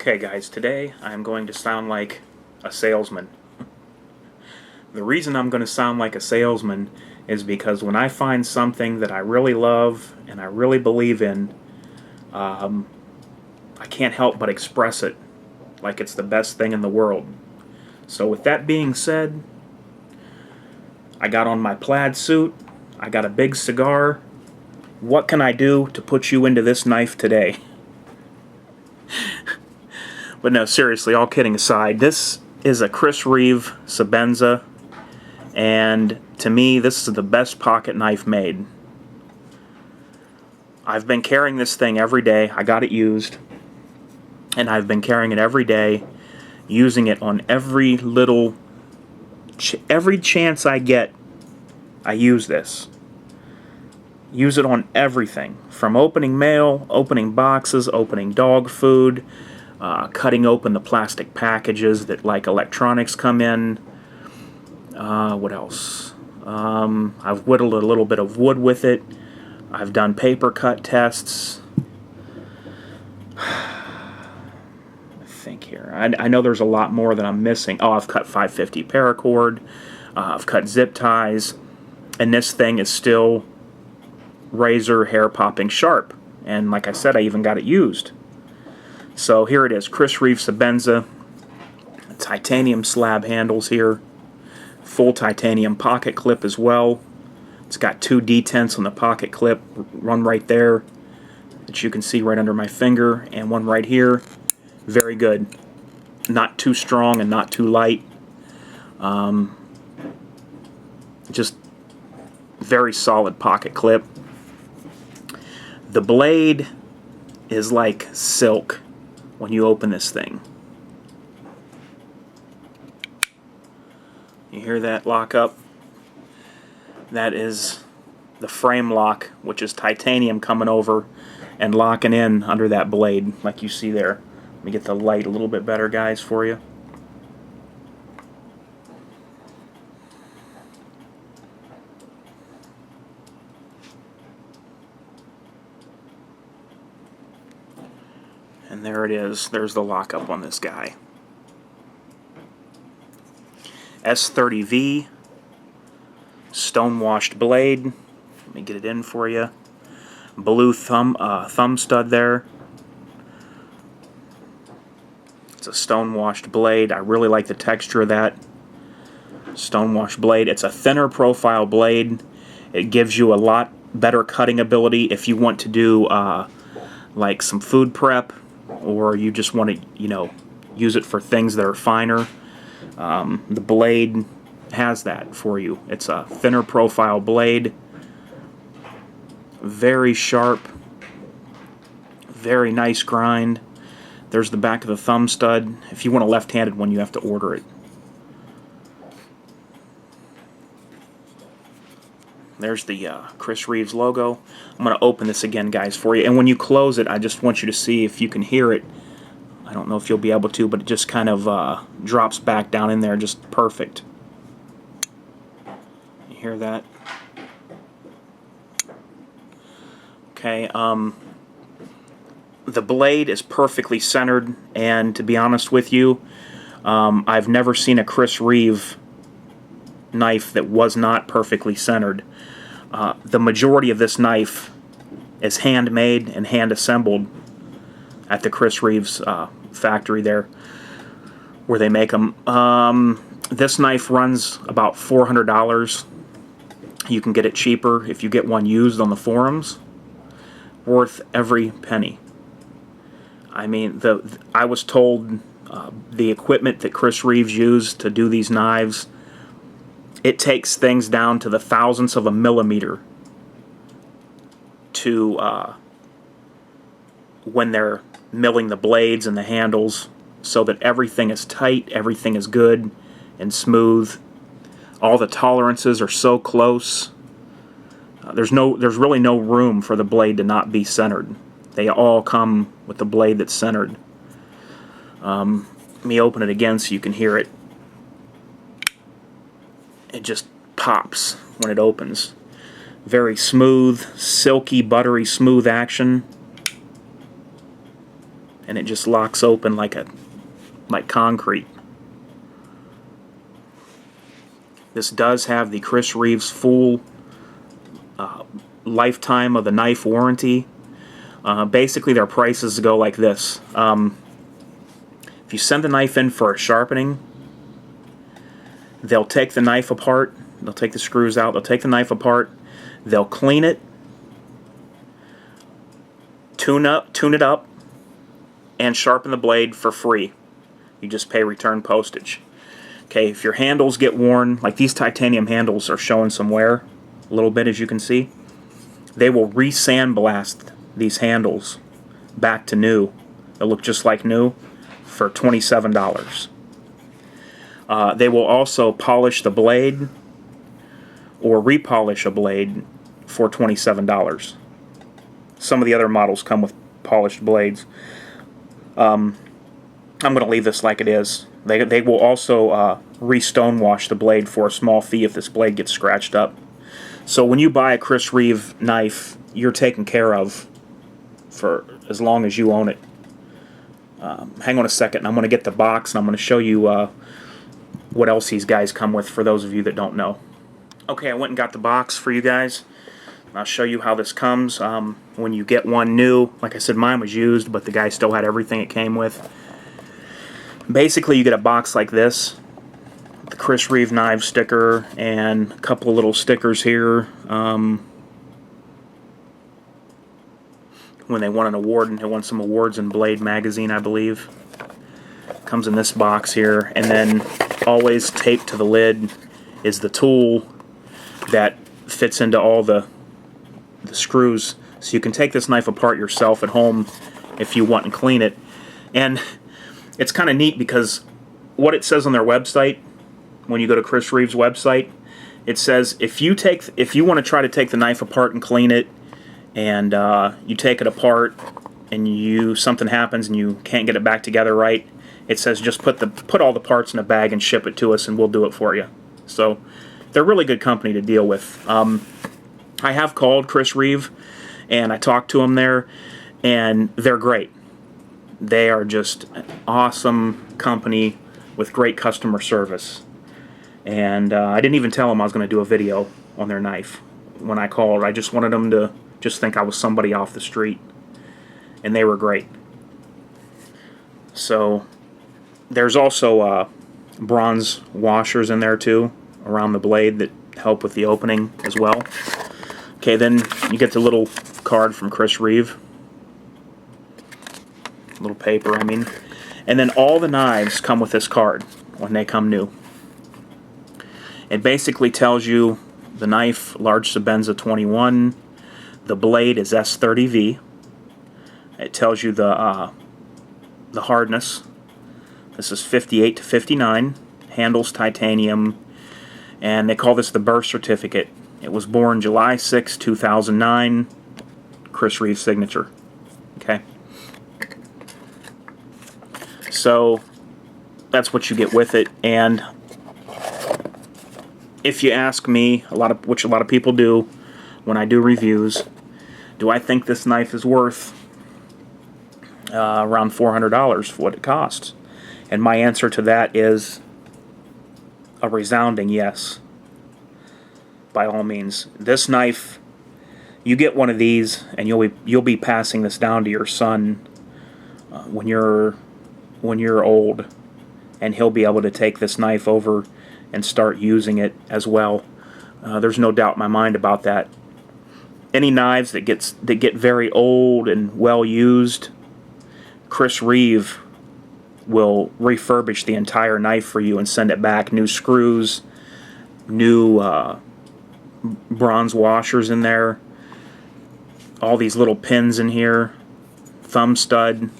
Okay guys, today I'm going to sound like a salesman. The reason I'm going to sound like a salesman is because when I find something that I really love and I really believe in, I can't help but express it like it's the best thing in the world. So with that being said, I got on my plaid suit, I got a big cigar. What can I do to put you into this knife today? But no, seriously, all kidding aside, this is a Chris Reeve Sebenza, and to me, this is the best pocket knife made. I've been carrying this thing every day. I got it used, and I've been carrying it every day, using it on every chance I get. I use this. Use it on everything, from opening mail, opening boxes, opening dog food, cutting open the plastic packages that like electronics come in. What else? I've whittled a little bit of wood with it. I've done paper cut tests. I think here. I know there's a lot more that I'm missing. Oh, I've cut 550 paracord. I've cut zip ties. And this thing is still razor hair popping sharp. And like I said, I even got it used. So here it is, Chris Reeve Sebenza. Titanium slab handles here. Full titanium pocket clip as well. It's got two detents on the pocket clip, one right there that you can see right under my finger, and one right here. Very good. Not too strong and not too light. Just very solid pocket clip. The blade is like silk when you open this thing. You hear that lock up? That is the frame lock, which is titanium coming over and locking in under that blade like you see there. Let me get the light a little bit better, guys, for you. And there it is. There's the lockup on this guy. S30V, stone-washed blade. Let me get it in for you. Blue thumb stud there. It's a stone-washed blade. I really like the texture of that stone-washed blade. It's a thinner profile blade. It gives you a lot better cutting ability if you want to do like some food prep, or you just want to, use it for things that are finer. The blade has that for you. It's a thinner profile blade. Very sharp. Very nice grind. There's the back of the thumb stud. If you want a left-handed one, you have to order it. There's the Chris Reeves logo. I'm going to open this again, guys, for you. And when you close it, I just want you to see if you can hear it. I don't know if you'll be able to, but it just kind of drops back down in there just perfect. You hear that? Okay, the blade is perfectly centered, and to be honest with you, I've never seen a Chris Reeve knife that was not perfectly centered. The majority of this knife is handmade and hand-assembled at the Chris Reeves factory there, where they make them. This knife runs about $400. You can get it cheaper if you get one used on the forums. Worth every penny. I mean, I was told the equipment that Chris Reeves used to do these knives, it takes things down to the thousandths of a millimeter to when they're milling the blades and the handles, so that everything is tight, everything is good and smooth. All the tolerances are so close. There's really no room for the blade to not be centered. They all come with the blade that's centered. Let me open it again so you can hear it. It just pops when it opens. Very smooth, silky, buttery smooth action. and it just locks open like concrete. This does have the Chris Reeves full lifetime of the knife warranty. Basically, their prices go like this. If you send the knife in for a sharpening, they'll take the knife apart, they'll take the screws out, they'll take the knife apart, they'll clean it, tune it up, and sharpen the blade for free. You just pay return postage. Okay, if your handles get worn, like these titanium handles are showing some wear a little bit, as you can see, they will re-sandblast these handles back to new. They'll look just like new for $27. They will also polish the blade or repolish a blade for $27. Some of the other models come with polished blades. I'm going to leave this like it is. They will also re-stonewash the blade for a small fee if this blade gets scratched up. So when you buy a Chris Reeve knife, you're taken care of for as long as you own it. Hang on a second, and I'm going to get the box, and I'm going to show you what else these guys come with for those of you that don't know. Okay, I went and got the box for you guys. I'll show you how this comes. When you get one new, like I said, mine was used, but the guy still had everything it came with. Basically, you get a box like this, the Chris Reeve knife sticker, and a couple of little stickers here. When they won an award, and they won some awards in Blade magazine, I believe. Comes in this box here, and then always taped to the lid is the tool that fits into all the screws, so you can take this knife apart yourself at home if you want and clean it. And it's kind of neat because what it says on their website, when you go to Chris Reeve's website, it says if you want to try to take the knife apart and clean it, and you take it apart and something happens and you can't get it back together right, it says just put all the parts in a bag and ship it to us and we'll do it for you. So they're a really good company to deal with. I have called Chris Reeve and I talked to them there, and they're great. They are just an awesome company with great customer service. And I didn't even tell them I was going to do a video on their knife when I called. I just wanted them to just think I was somebody off the street, and they were great. So there's also bronze washers in there too around the blade that help with the opening as well. Okay, then you get the little card from Chris Reeve, little paper I mean, and then all the knives come with this card when they come new. It basically tells you the knife, large Sebenza 21. The blade is S30V. It tells you the hardness. This is 58 to 59. Handles titanium. And they call this the birth certificate. It was born July 6, 2009. Chris Reeve's signature. Okay. So that's what you get with it. And if you ask me, which a lot of people do when I do reviews, do I think this knife is worth around $400 for what it costs? And my answer to that is a resounding yes. By all means, this knife, you get one of these, and you'll be passing this down to your son when you're old, and he'll be able to take this knife over and start using it as well. There's no doubt in my mind about that. Any knives that get very old and well used, Chris Reeve will refurbish the entire knife for you and send it back. New screws, new bronze washers in there, all these little pins in here, thumb stud.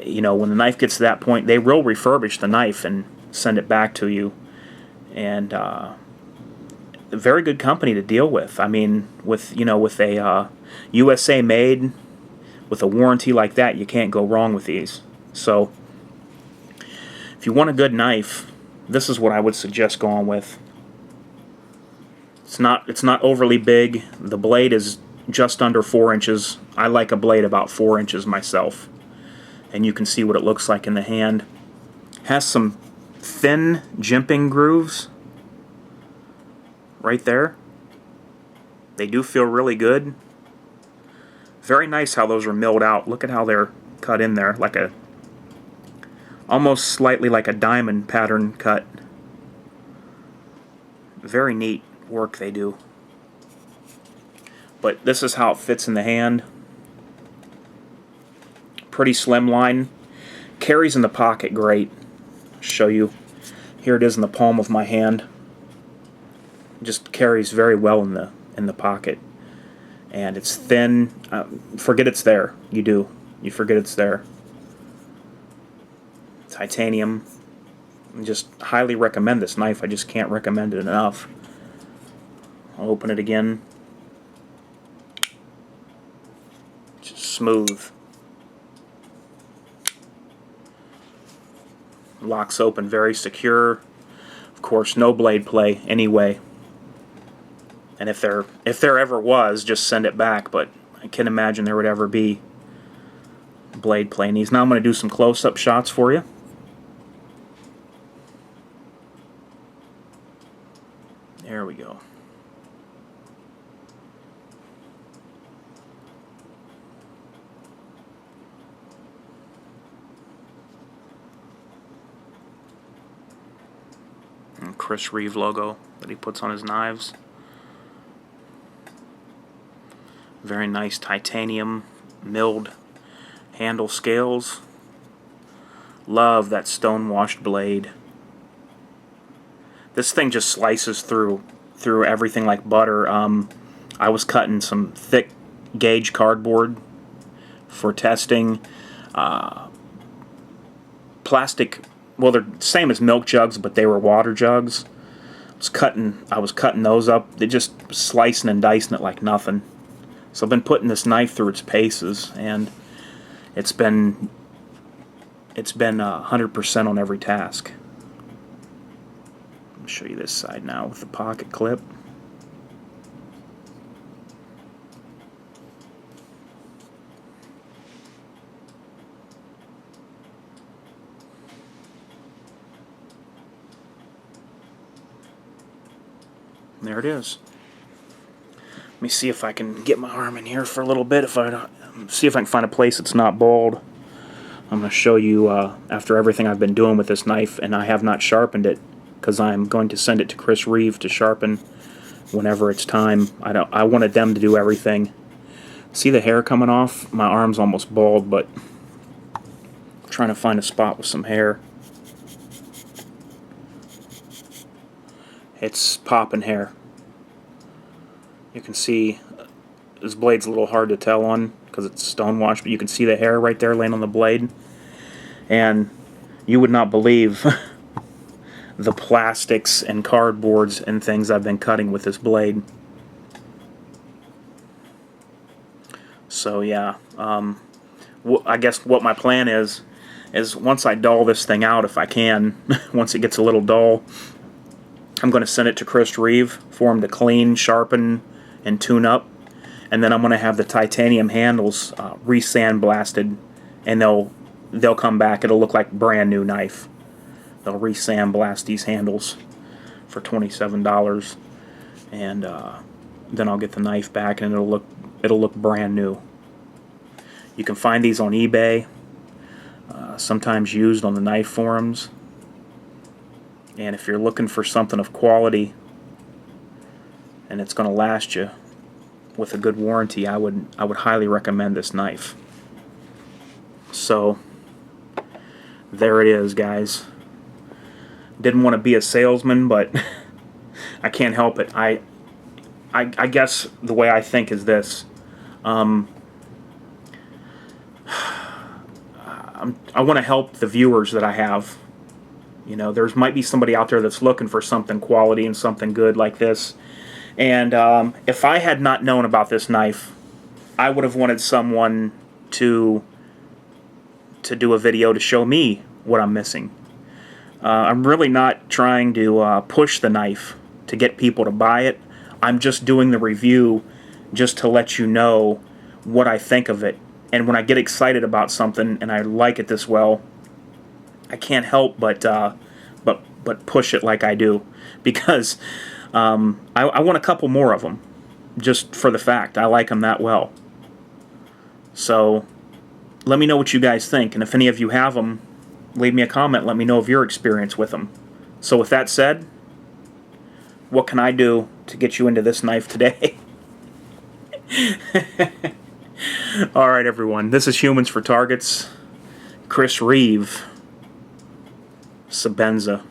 You know, when the knife gets to that point, they will refurbish the knife and send it back to you. And a very good company to deal with. I mean, with a USA made, with a warranty like that, you can't go wrong with these. So if you want a good knife, this is what I would suggest going with. It's not overly big. The blade is just under 4 inches. I like a blade about 4 inches myself. and you can see what it looks like in the hand. Has some thin jimping grooves right there. They do feel really good. Very nice how those are milled out. Look at how they're cut in there, like a almost slightly like a diamond pattern cut. Very neat work they do. But this is how it fits in the hand. Pretty slim line. Carries in the pocket great. Show you. Here it is in the palm of my hand. Just carries very well in the pocket. And it's thin. Forget it's there. You do. You forget it's there. Titanium. Just highly recommend this knife. I just can't recommend it enough. I'll open it again. Just smooth. Locks open very secure. Of course, no blade play anyway. And if there ever was, just send it back. But I can't imagine there would ever be blade play in these. Now I'm going to do some close-up shots for you. There we go. And Chris Reeve logo that he puts on his knives. Very nice titanium milled handle scales. Love that stone-washed blade. This thing just slices through everything like butter. I was cutting some thick gauge cardboard for testing. Plastic, well, they're the same as milk jugs, but they were water jugs. I was cutting those up. They just slicing and dicing it like nothing. So I've been putting this knife through its paces, and it's been 100% on every task. I'll show you this side now with the pocket clip. There it is. Let me see if I can get my arm in here for a little bit. See if I can find a place that's not bald. I'm going to show you after everything I've been doing with this knife, and I have not sharpened it because I'm going to send it to Chris Reeve to sharpen whenever it's time. I wanted them to do everything. See the hair coming off? My arm's almost bald, but I'm trying to find a spot with some hair. It's popping hair. You can see this blade's a little hard to tell on because it's stonewashed, but you can see the hair right there laying on the blade. And you would not believe the plastics and cardboards and things I've been cutting with this blade. So yeah, I guess what my plan is once I dull this thing out, if I can, once it gets a little dull, I'm going to send it to Chris Reeve for him to clean, sharpen, and tune up. And then I'm going to have the titanium handles re-sandblasted, and they'll come back. It'll look like a brand new knife. They'll re-sandblast these handles for $27, and then I'll get the knife back, and it'll look brand new. You can find these on eBay, sometimes used on the knife forums. And if you're looking for something of quality and it's going to last you with a good warranty, I would highly recommend this knife. So there it is, guys. Didn't want to be a salesman, but I can't help it. I guess the way I think is this. I want to help the viewers that I have. You know, there might be somebody out there that's looking for something quality and something good like this. And if I had not known about this knife, I would have wanted someone to do a video to show me what I'm missing. I'm really not trying to push the knife to get people to buy it. I'm just doing the review just to let you know what I think of it And when I get excited about something and I like it this well, I can't help but push it like I do, because I want a couple more of them, just for the fact I like them that well. So let me know what you guys think, and if any of you have them, leave me a comment. Let me know of your experience with them. So with that said, what can I do to get you into this knife today? All right, everyone. This is Humans for Targets. Chris Reeve. Sebenza.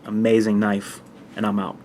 Amazing knife. And I'm out.